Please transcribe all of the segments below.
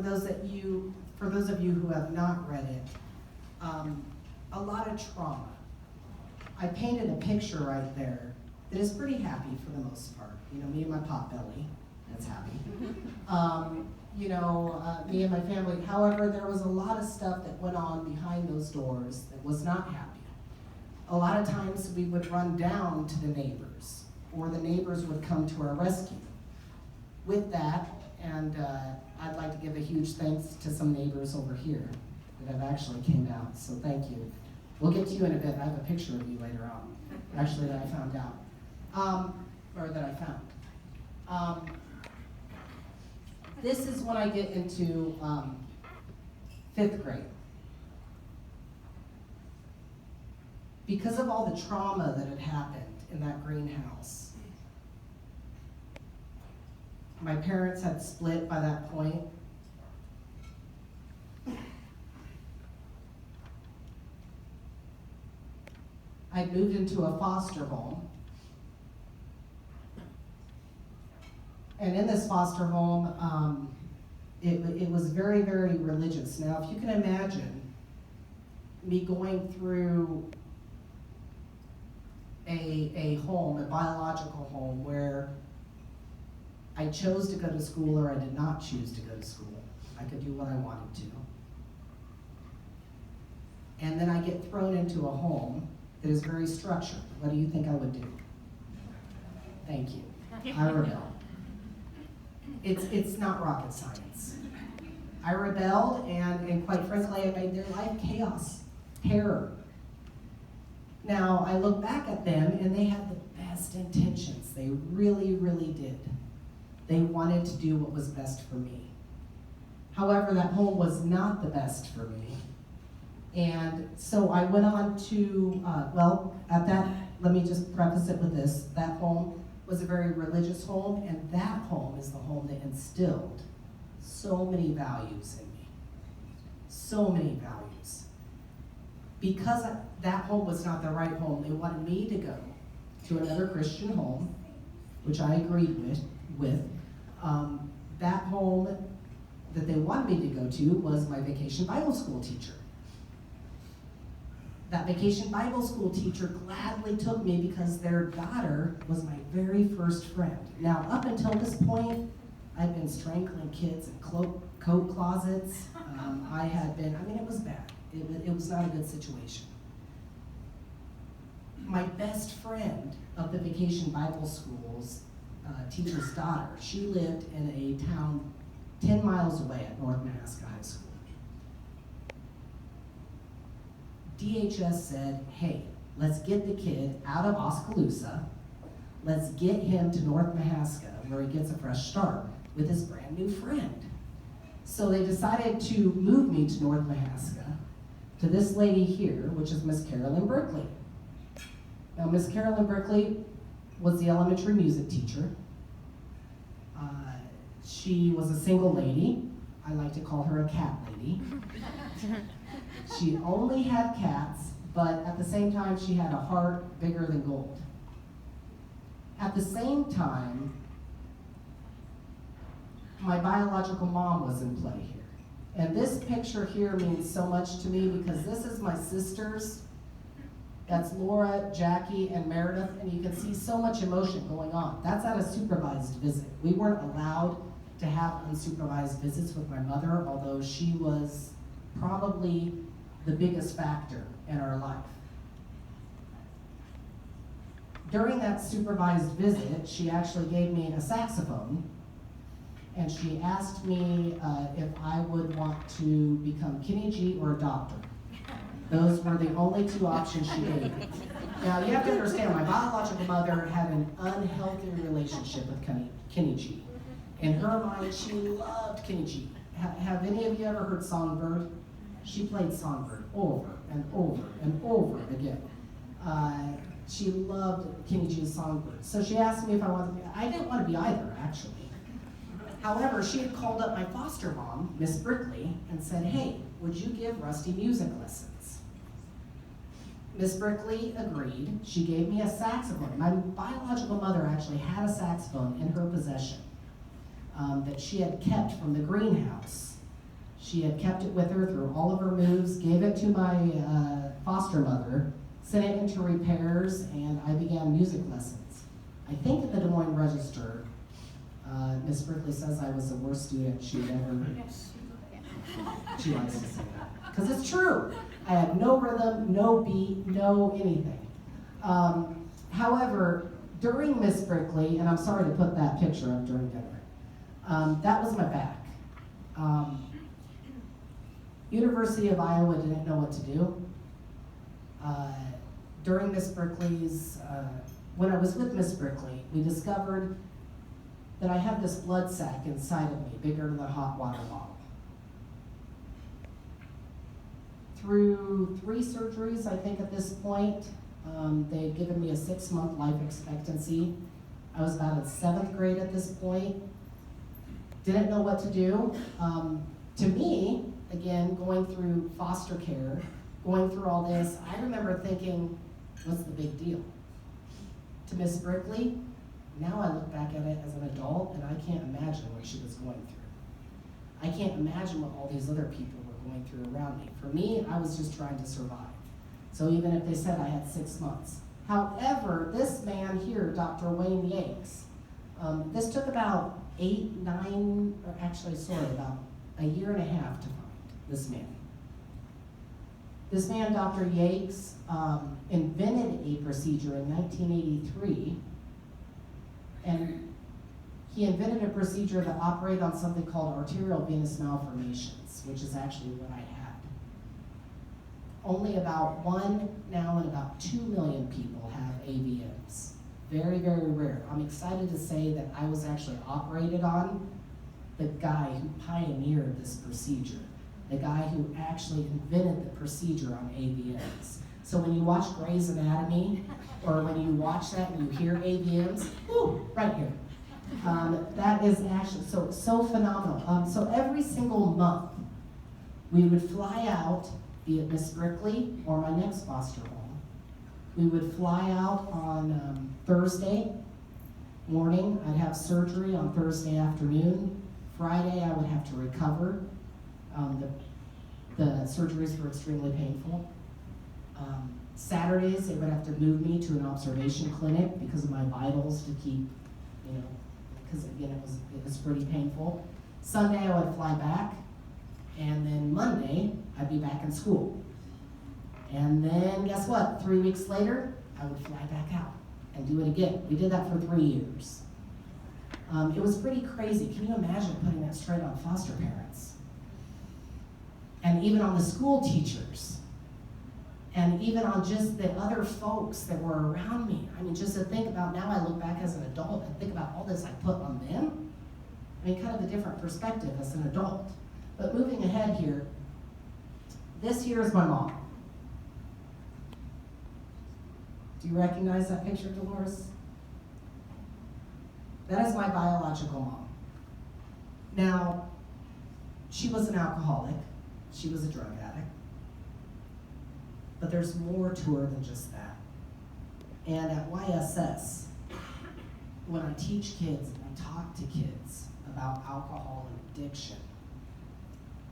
for those of you who have not read it, a lot of trauma. I painted a picture right there that is pretty happy for the most part. You know, me and my pot belly, that's happy. Me and my family. However, there was a lot of stuff that went on behind those doors that was not happy. A lot of times we would run down to the neighbors, or the neighbors would come to our rescue. With that, and I'd like to give a huge thanks to some neighbors over here that have actually came out, so thank you. We'll get to you in a bit. I have a picture of you later on, actually, that I found out, or that I found. This is when I get into 5th grade. Because of all the trauma that had happened in that greenhouse, my parents had split by that point. I moved into a foster home. And in this foster home, it was very, very religious. Now, if you can imagine me going through a home, a biological home, where I chose to go to school or I did not choose to go to school. I could do what I wanted to. And then I get thrown into a home that is very structured. What do you think I would do? Thank you. I rebel. It's not rocket science. I rebelled, and quite frankly, I made their life chaos, terror. Now, I look back at them, and they had the best intentions. They really, really did. They wanted to do what was best for me. However, that home was not the best for me. And so I went on to, let me just preface it with this. That home was a very religious home, and that home is the home that instilled so many values in me. So many values. Because that home was not the right home, they wanted me to go to another Christian home, which I agreed with. That home that they wanted me to go to was my vacation Bible school teacher. That vacation Bible school teacher gladly took me because their daughter was my very first friend. Now, up until this point, I'd been strangling kids in coat closets. It was bad. It was not a good situation. My best friend of the vacation Bible school's teacher's daughter, she lived in a town 10 miles away at North Mahaska High School. DHS said, hey, let's get the kid out of Oskaloosa. Let's get him to North Mahaska, where he gets a fresh start with his brand new friend. So they decided to move me to North Mahaska, to this lady here, which is Miss Carolyn Berkeley. Now, Miss Carolyn Berkeley was the elementary music teacher. She was a single lady. I like to call her a cat lady. She only had cats, but at the same time, she had a heart bigger than gold. At the same time, my biological mom was in play here. And this picture here means so much to me because this is my sisters. That's Laura, Jackie, and Meredith, and you can see so much emotion going on. That's at a supervised visit. We weren't allowed to have unsupervised visits with my mother, although she was probably the biggest factor in our life. During that supervised visit, she actually gave me a saxophone, and she asked me if I would want to become Kenny G or a doctor. Those were the only two options she gave me. Now, you have to understand, my biological mother had an unhealthy relationship with Kenny G. In her mind, she loved Kenny G. Have any of you ever heard Songbird? She played Songbird over and over and over again. She loved Kenny G's Songbird. So she asked me if I wanted to be. I didn't want to be either, actually. However, she had called up my foster mom, Miss Brickley, and said, hey, would you give Rusty music lessons? Miss Brickley agreed. She gave me a saxophone. My biological mother actually had a saxophone in her possession that she had kept from the greenhouse She had kept it with her through all of her moves, gave it to my foster mother, sent it into repairs, and I began music lessons. I think at the Des Moines Register, Miss Brickley says I was the worst student she'd ever. She likes to say that. Because it's true. I had no rhythm, no beat, no anything. However, during Miss Brickley, and I'm sorry to put that picture up during dinner, that was my back. University of Iowa didn't know what to do. During Miss Brickley's, when I was with Miss Brickley, we discovered that I had this blood sac inside of me, bigger than a hot water bottle. Through 3 surgeries, I think at this point, they had given me a 6-month life expectancy. I was about in 7th grade at this point. Didn't know what to do. To me, again, going through foster care, going through all this, I remember thinking, what's the big deal? To Miss Brickley, now I look back at it as an adult and I can't imagine what she was going through. I can't imagine what all these other people were going through around me. For me, I was just trying to survive. So even if they said I had 6 months. However, this man here, Dr. Wayne Yakes, this took about about a year and a half to find this man. This man, Dr. Yakes, invented a procedure in 1983, and he invented a procedure that operated on something called arterial venous malformations, which is actually what I had. Only about 1 now and about 2 million people have AVMs. Very, very rare. I'm excited to say that I was actually operated on the guy who pioneered this procedure, the guy who actually invented the procedure on AVMs. So when you watch Grey's Anatomy, or when you watch that and you hear AVMs, whoo, right here. That is actually so phenomenal. So every single month, we would fly out, be it Miss Brickley or my next foster home. We would fly out on Thursday morning. I'd have surgery on Thursday afternoon. Friday, I would have to recover. The surgeries were extremely painful. Saturdays, they would have to move me to an observation clinic because of my vitals to keep, because again, it was pretty painful. Sunday, I would fly back, and then Monday, I'd be back in school. And then guess what? 3 weeks later, I would fly back out and do it again. We did that for 3 years. It was pretty crazy. Can you imagine putting that straight on foster parents? And even on the school teachers. And even on just the other folks that were around me. I mean, just to think about, now I look back as an adult and think about all this I put on them. I mean, kind of a different perspective as an adult. But moving ahead here, this here is my mom. Do you recognize that picture, Dolores? That is my biological mom. Now, she was an alcoholic. She was a drug addict. But there's more to her than just that. And at YSS, when I teach kids and I talk to kids about alcohol and addiction,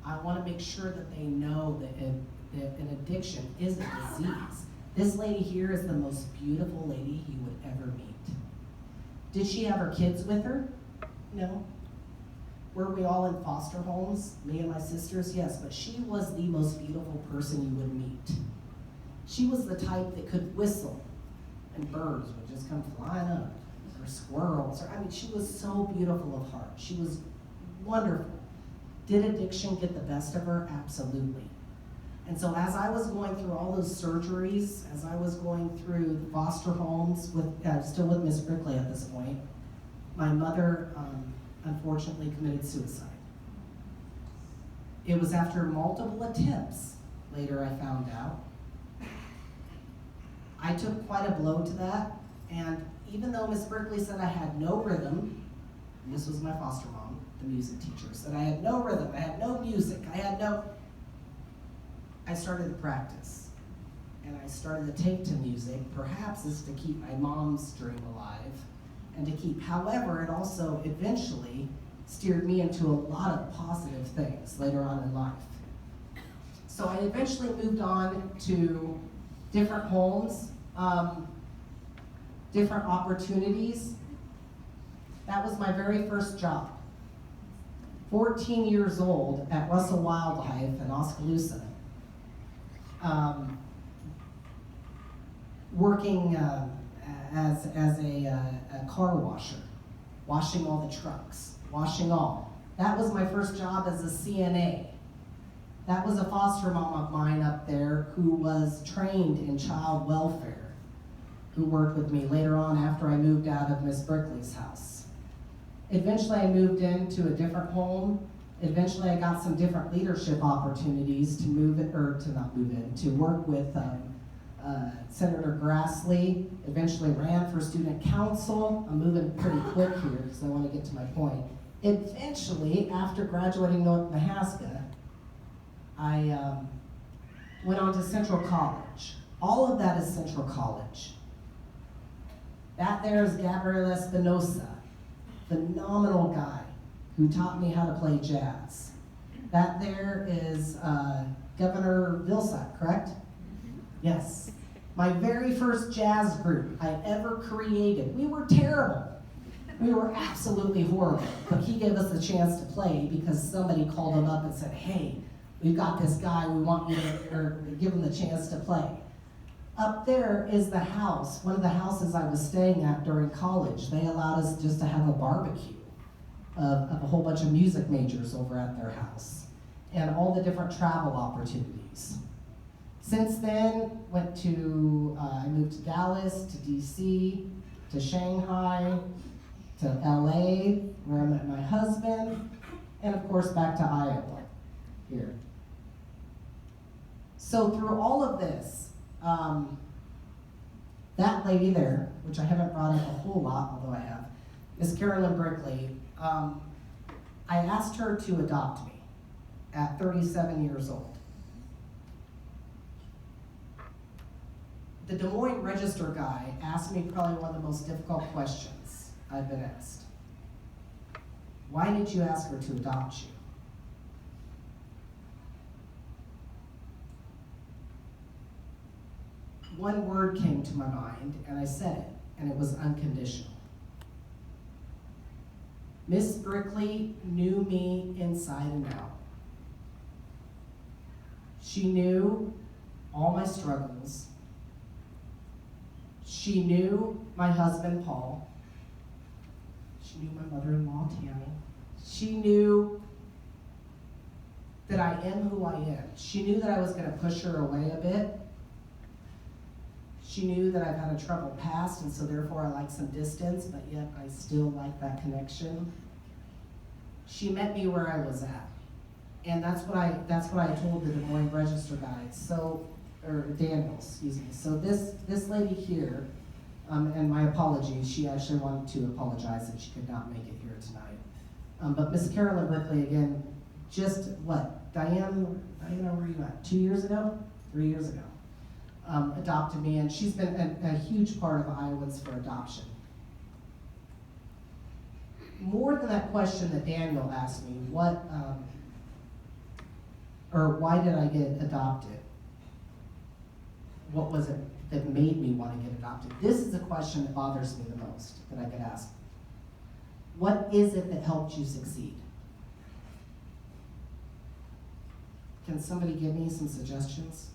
I want to make sure that they know that an addiction is a disease. This lady here is the most beautiful lady you would ever meet. Did she have her kids with her? No. Were we all in foster homes? Me and my sisters? Yes, but she was the most beautiful person you would meet. She was the type that could whistle, and birds would just come flying up, or squirrels. She was so beautiful of heart. She was wonderful. Did addiction get the best of her? Absolutely. And so as I was going through all those surgeries, as I was going through the foster homes, still with Miss Brickley at this point, my mother unfortunately committed suicide. It was after multiple attempts, later I found out. I took quite a blow to that, and even though Miss Brickley said I had no rhythm, and this was my foster mom, the music teacher, said I had no rhythm, I had no music, I started to practice. And I started to take to music, perhaps is to keep my mom's dream alive, and to keep, however, it also eventually steered me into a lot of positive things later on in life. So I eventually moved on to different homes, different opportunities. That was my very first job. 14 years old at Russell Wildlife in Oskaloosa, working as a car washer, washing all the trucks, washing all. That was my first job as a CNA. That was a foster mom of mine up there who was trained in child welfare, who worked with me later on after I moved out of Miss Brickley's house. Eventually I moved into a different home. Eventually I got some different leadership opportunities to to work with Senator Grassley. Eventually ran for student council. I'm moving pretty quick here because I want to get to my point. Eventually, after graduating North Mahaska, I went on to Central College. All of that is Central College. That there is Gabriel Espinosa, phenomenal guy who taught me how to play jazz. That there is Governor Vilsack, correct? Yes. My very first jazz group I ever created. We were terrible. We were absolutely horrible. But he gave us a chance to play because somebody called him up and said, hey, we've got this guy, we want you to give him the chance to play. Up there is the house, one of the houses I was staying at during college. They allowed us just to have a barbecue of a whole bunch of music majors over at their house and all the different travel opportunities. Since then, I moved to Dallas, to DC, to Shanghai, to LA, where I met my husband, and of course back to Iowa, here. So through all of this, that lady there, which I haven't brought up a whole lot, although I have, Miss Carolyn Brickley, I asked her to adopt me at 37 years old. The Des Moines Register guy asked me probably one of the most difficult questions I've been asked. Why did you ask her to adopt you? One word came to my mind, and I said it, and it was unconditional. Miss Brickley knew me inside and out. She knew all my struggles. She knew my husband, Paul. She knew my mother-in-law, Tammy. She knew that I am who I am. She knew that I was going to push her away a bit. She knew that I've had a troubled past, and so therefore I like some distance, but yet I still like that connection. She met me where I was at. And that's what I told the Des Moines Register guys. Or Daniel, excuse me. So this lady here, and my apologies, she actually wanted to apologize that she could not make it here tonight. But Miss Carolyn Brickley, again, just what? Diana, where are you at? 2 years ago? 3 years ago. Adopted me, and she's been a huge part of Iowans for Adoption. More than that question that Daniel asked me, why did I get adopted? What was it that made me want to get adopted? This is a question that bothers me the most that I could ask. What is it that helped you succeed? Can somebody give me some suggestions?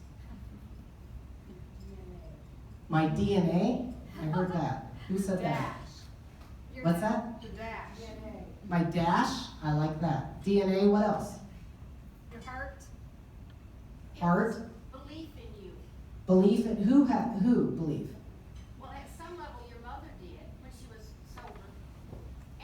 My DNA? I heard that. Who said that? What's that? The dash. DNA. My dash? I like that. DNA, what else? Your heart. Heart? Belief in you. Belief in who belief? Well, at some level, your mother did when she was sober.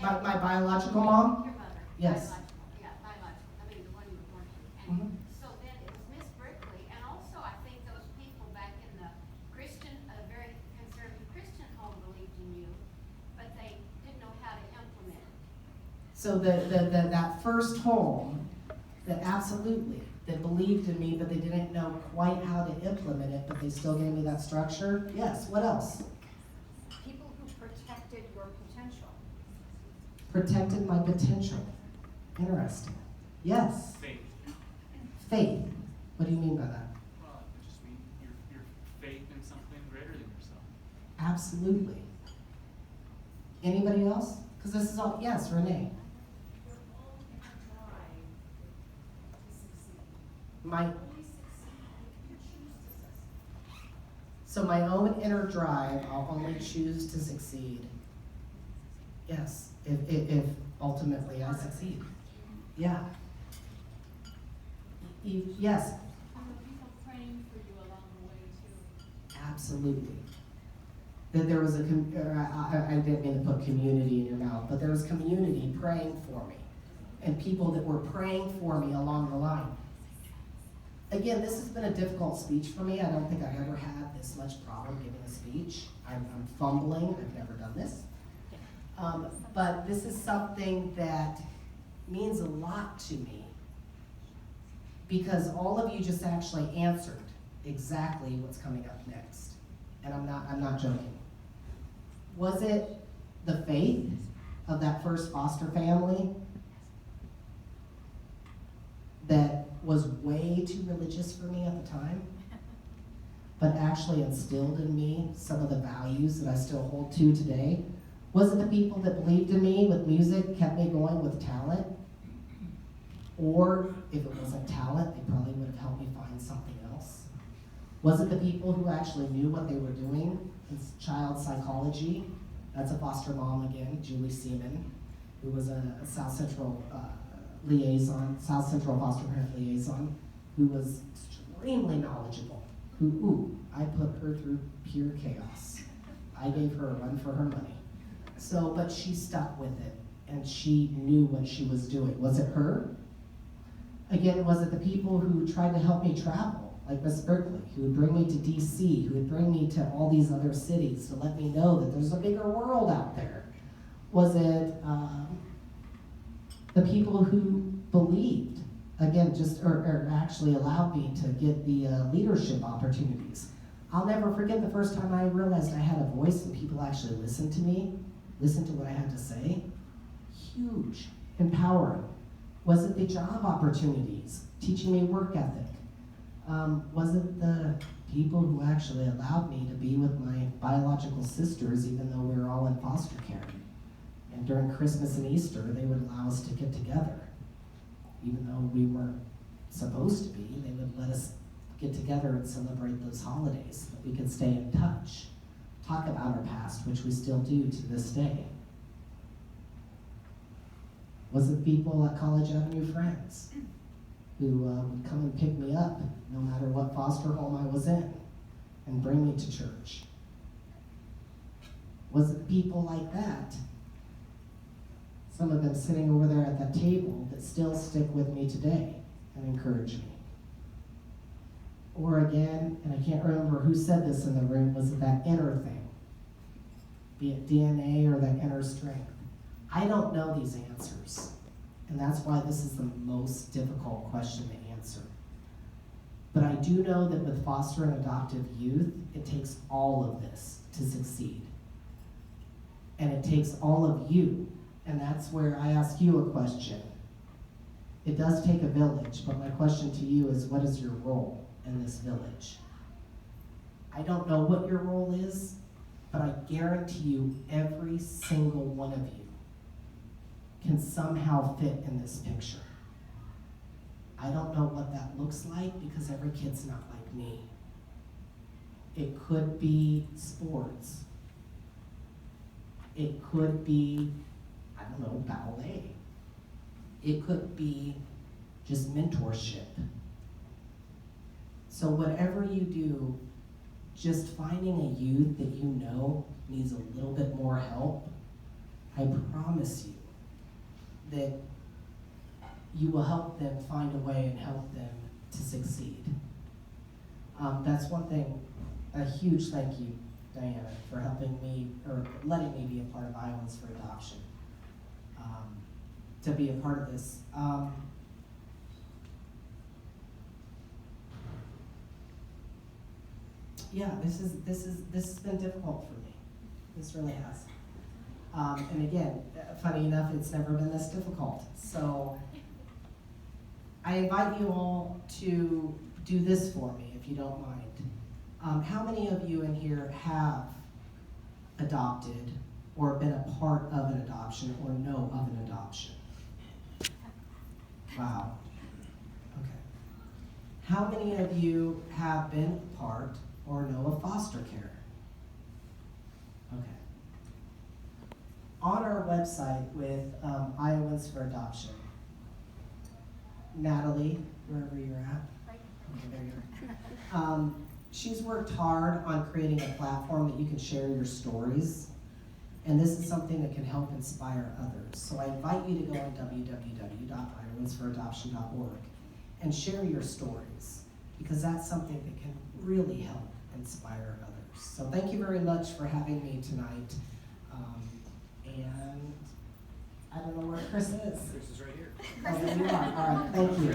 My biological mom? Your mother. Yes. Biological. I mean, the one you were born to. And so then it was Miss Brickley, and also I think those people back in the Christian, very conservative Christian home believed in you, but they didn't know how to implement it. So that first home, that believed in me, but they didn't know quite how to implement it, but they still gave me that structure. Yes, what else? People who protected your potential. Protected my potential. Interesting. Yes. Faith. Faith. What do you mean by that? Well, it just means your faith in something greater than yourself. Absolutely. Anybody else? Because this is all, yes, Renee. Your own inner drive to succeed. My, Only succeed if you choose to succeed. so my own inner drive, I'll only choose to succeed. Yes, if ultimately I succeed. Yeah. Yes, And the people praying for you along the way too. absolutely. That there was I didn't mean to put community in your mouth, but there was community praying for me. And people that were praying for me along the line. Again, this has been a difficult speech for me. I don't think I've ever had this much problem giving a speech. I'm fumbling, I've never done this. But this is something that means a lot to me. Because all of you just actually answered exactly what's coming up next. And I'm not joking. Was it the faith of that first foster family that was way too religious for me at the time, but actually instilled in me some of the values that I still hold to today? Was it the people that believed in me with music, kept me going with talent? Or if it wasn't talent, they probably would have helped me find something else. Was it the people who actually knew what they were doing in child psychology? That's a foster mom again, Julie Seaman, who was a South Central liaison, South Central foster parent liaison, who was extremely knowledgeable. I put her through pure chaos. I gave her a run for her money. So, but she stuck with it, and she knew what she was doing. Was it her? Again, was it the people who tried to help me travel, like Miss Berkeley, who would bring me to DC, who would bring me to all these other cities to let me know that there's a bigger world out there? Was it the people who believed, again, or actually allowed me to get the leadership opportunities? I'll never forget the first time I realized I had a voice and people actually listened to me, listened to what I had to say. Huge, empowering. Was it the job opportunities, teaching me work ethic? Was it the people who actually allowed me to be with my biological sisters even though we were all in foster care? And during Christmas and Easter, they would allow us to get together. Even though we weren't supposed to be, they would let us get together and celebrate those holidays, that we could stay in touch, talk about our past, which we still do to this day. Was it people at College Avenue Friends who would come and pick me up no matter what foster home I was in and bring me to church? Was it people like that, some of them sitting over there at that table, that still stick with me today and encourage me? Or again, and I can't remember who said this in the room, was it that inner thing? Be it DNA or that inner strength. I don't know these answers, and that's why this is the most difficult question to answer. But I do know that with foster and adoptive youth, it takes all of this to succeed. And it takes all of you, and that's where I ask you a question. It does take a village, but my question to you is, what is your role in this village? I don't know what your role is, but I guarantee you every single one of you can somehow fit in this picture. I don't know what that looks like because every kid's not like me. It could be sports. It could be, I don't know, ballet. It could be just mentorship. So whatever you do, just finding a youth that you know needs a little bit more help, I promise you that you will help them find a way and help them to succeed. That's one thing, a huge thank you, Diana, for helping me, or letting me be a part of Iowans for Adoption, to be a part of this. Yeah, this has been difficult for me. This really has. And again, funny enough, it's never been this difficult. So I invite you all to do this for me, if you don't mind. How many of you in here have adopted or been a part of an adoption or know of an adoption? Wow. Okay. How many of you have been a part or know of foster care? Okay. On our website with Iowans for Adoption, Natalie, wherever you're at, okay, there you are. She's worked hard on creating a platform that you can share your stories, and this is something that can help inspire others. So I invite you to go on www.iowansforadoption.org and share your stories, because that's something that can really help inspire others. So thank you very much for having me tonight. And I don't know where Chris is. Chris is right here. Oh, there you are. All right, thank you.